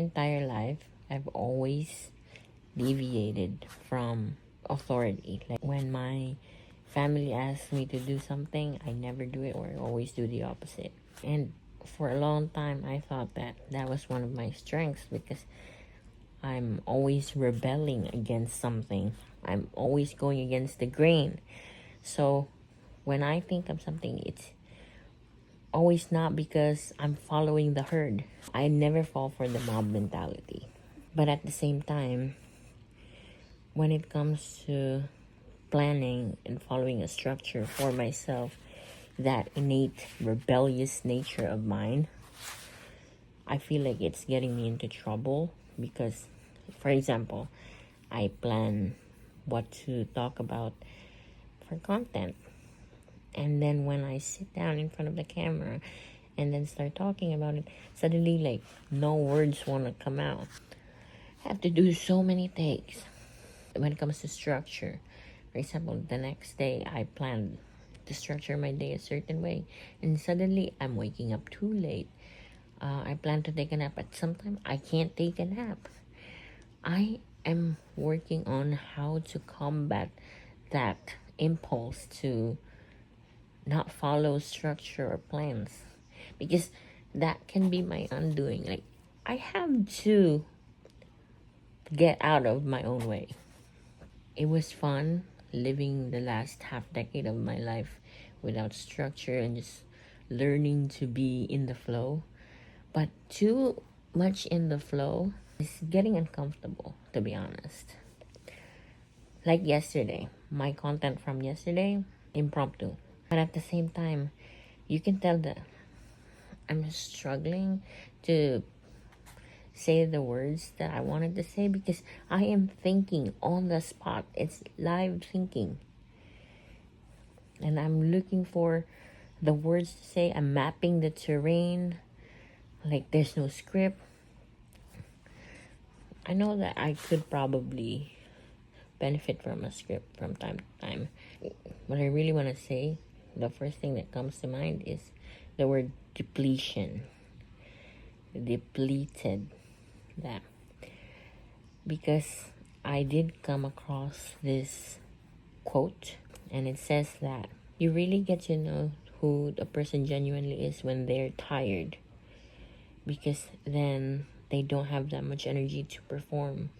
entire life, I've always deviated from authority. Like when my family asks me to do something, I never do it, or I always do the opposite. And for a long time, I thought that that was one of my strengths because I'm always rebelling against something. I'm always going against the grain. So when I think of something, it's always not because I'm following the herd. I never fall for the mob mentality. But at the same time, when it comes to planning and following a structure for myself, that innate rebellious nature of mine, I feel like it's getting me into trouble because, for example, I plan what to talk about for content. And then when I sit down in front of the camera and then start talking about it, suddenly like no words want to come out. I have to do so many takes. When it comes to structure, for example, the next day I planned to structure my day a certain way, and suddenly I'm waking up too late. I plan to take a nap, but sometimes I can't take a nap. I am working on how to combat that impulse to not follow structure or plans, because that can be my undoing. Like, I have to get out of my own way. It was fun living the last half decade of my life without structure and just learning to be in the flow. But too much in the flow is getting uncomfortable, to be honest. Like yesterday, my content from yesterday, impromptu. But at the same time, you can tell that I'm struggling to say the words that I wanted to say because I am thinking on the spot. It's live thinking. And I'm looking for the words to say. I'm mapping the terrain. Like, there's no script. I know that I could probably benefit from a script from time to time. What I really want to say, the first thing that comes to mind is the word depletion. Depleted. That. Because I did come across this quote, and it says that you really get to know who the person genuinely is when they're tired, because then they don't have that much energy to perform.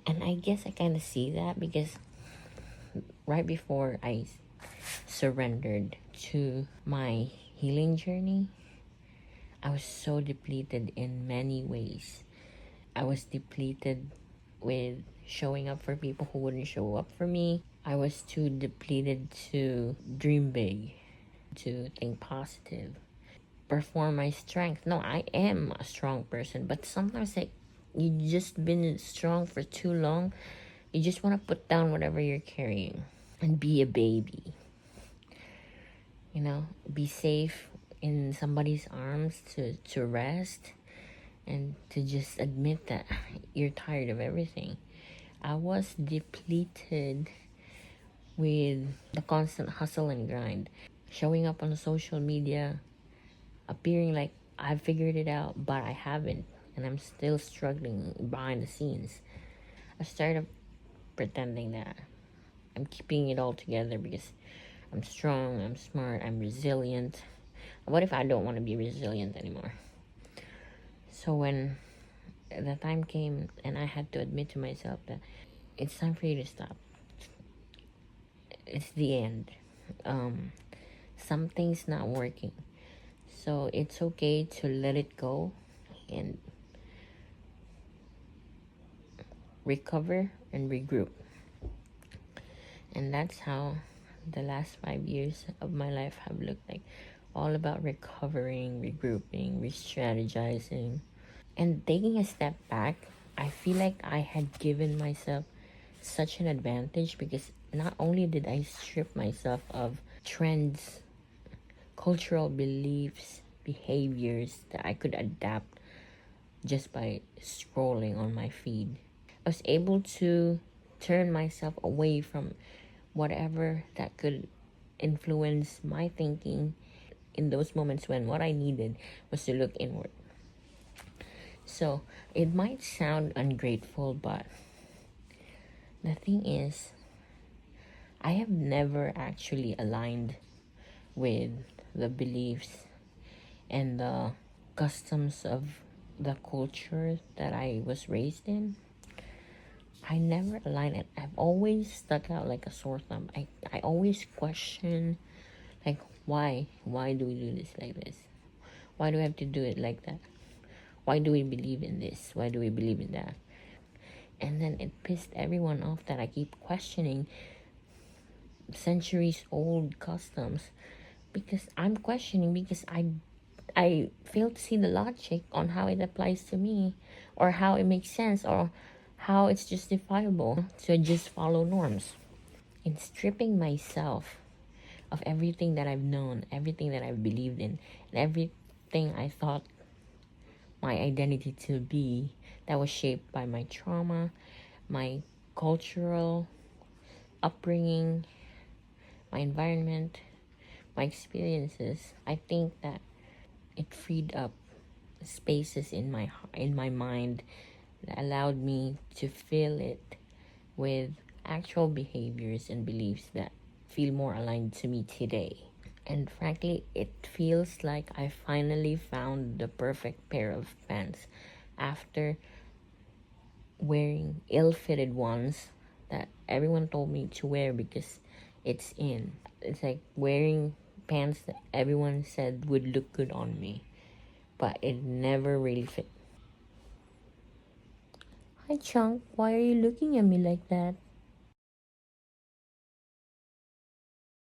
And I guess I kind of see that because right before I surrendered to my healing journey, I was so depleted in many ways. I was depleted with showing up for people who wouldn't show up for me. I was too depleted to dream big, to think positive, perform my strength. No, I am a strong person, but sometimes like you just been strong for too long. You just want to put down whatever you're carrying and be a baby. You know, be safe in somebody's arms to rest and to just admit that you're tired of everything. I was depleted with the constant hustle and grind, showing up on social media, appearing like I've figured it out, but I haven't, and I'm still struggling behind the scenes. I started pretending that I'm keeping it all together because I'm strong, I'm smart, I'm resilient. What if I don't want to be resilient anymore? So when the time came and I had to admit to myself that it's time for you to stop. It's the end. Something's not working. So it's okay to let it go and recover and regroup. And that's how the last 5 years of my life have looked like. All about recovering, regrouping, re-strategizing. And taking a step back, I feel like I had given myself such an advantage because not only did I strip myself of trends, cultural beliefs, behaviors that I could adapt just by scrolling on my feed, I was able to turn myself away from whatever that could influence my thinking in those moments when what I needed was to look inward. So it might sound ungrateful, but the thing is, I have never actually aligned with the beliefs and the customs of the culture that I was raised in. I never aligned it. I've always stuck out like a sore thumb. I always question, like, why? Why do we do this like this? Why do we have to do it like that? Why do we believe in this? Why do we believe in that? And then it pissed everyone off that I keep questioning centuries old customs, because I'm questioning because I fail to see the logic on how it applies to me, or how it makes sense, or how it's justifiable to just follow norms. In stripping myself of everything that I've known, everything that I've believed in, and everything I thought my identity to be, that was shaped by my trauma, my cultural upbringing, my environment, my experiences, I think that it freed up spaces in my mind that allowed me to fill it with actual behaviors and beliefs that feel more aligned to me today. And frankly, it feels like I finally found the perfect pair of pants after wearing ill-fitted ones that everyone told me to wear because it's in. It's like wearing pants that everyone said would look good on me, but it never really fit. Hi, Chunk. Why are you looking at me like that?